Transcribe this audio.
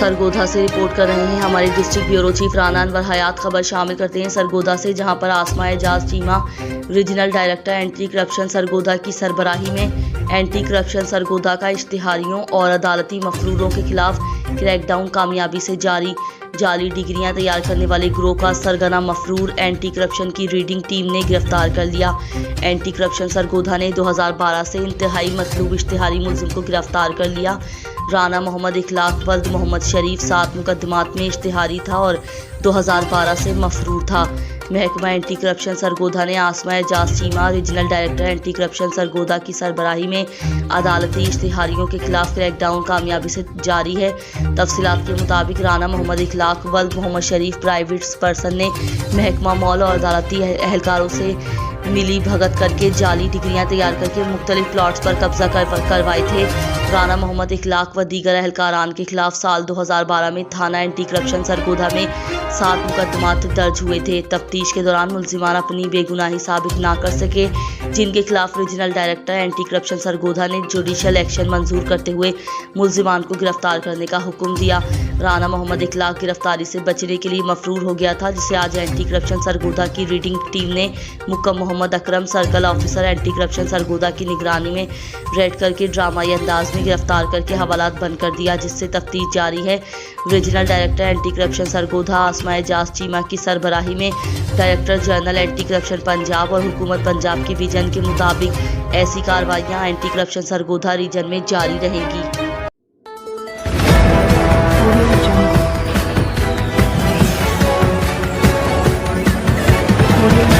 सरगोधा से रिपोर्ट कर रहे हैं हमारे district bureau chief Rana Anwar Hayat. खबर शामिल करते हैं सरगोधा से, जहां पर Asma Ejaz Cheema regional director anti corruption Sargodha की सरबराही में एंटी करप्शन सरगोधा का इश्तिहारियों और अदालती मफरूरों के खिलाफ क्रैकडाउन कामयाबी से जाली डिग्रियां तैयार करने वाले गिरोह का सरगना मफरूर एंटी करप्शन की रीडिंग टीम ने गिरफ्तार कर लिया। एंटी करप्शन सरगोधा ने 2012 से इंतहाई मतलूब इश्तिहारी मुलजिम को गिरफ्तार कर लिया। राना मोहम्मद इखलाक वल्द मोहम्मद शरीफ 7 मुकदमात में इश्तिहारी था और 2012 से मफरूर था। महकमा एंटी करप्शन सरगोधा ने Asma Ejaz Cheema regional director anti corruption Sargodha की सरबराही में अदालती इश्तिहारियों के खिलाफ क्रैकडाउन कामयाबी से जारी है। तफसीलात के मुताबिक राना मोहम्मद इखलाक वल्द मोहम्मद शरीफ प्राइवेट पर्सन ने महकमा मॉल और अदालती एहलकारों से मिली भगत करके जाली डिग्रियां तैयार करके मुख्तलिफ प्लॉट्स पर कब्जा करवाए थे। राना मोहम्मद इखलाक व दीगर एहलकारान के खिलाफ साल 2012 में थाना एंटी करप्शन सरगोधा में 7 मुकदमात दर्ज हुए थे। तफ्तीश के दौरान मुलजिमान अपनी बेगुनाही साबित ना कर सके, जिनके खिलाफ regional director anti corruption Sargodha ने जुडिशल एक्शन मंजूर करते हुए मुलजिमान को गिरफ्तार करने का हुक्म दिया। राना मोहम्मद इखलाक गिरफ्तारी से बचने के लिए मफरूर हो गया था, जिसे आज एंटी करप्शन सरगोधा की रीडिंग टीम ने मुक्कम Mohammad Akram circle officer anti corruption Sargodha की निगरानी में रेड करके ड्रामाई अंदाज में गिरफ्तार करके हवालात बंद कर दिया, जिससे तफ्तीश जारी है। Regional director anti corruption Sargodha Asma Ejaz Cheema की सरबराही में director general anti corruption Punjab और हुकूमत पंजाब के विजन के मुताबिक ऐसी कार्रवाइयां एंटी करप्शन सरगोधा रीजन में जारी रहेंगी। Audio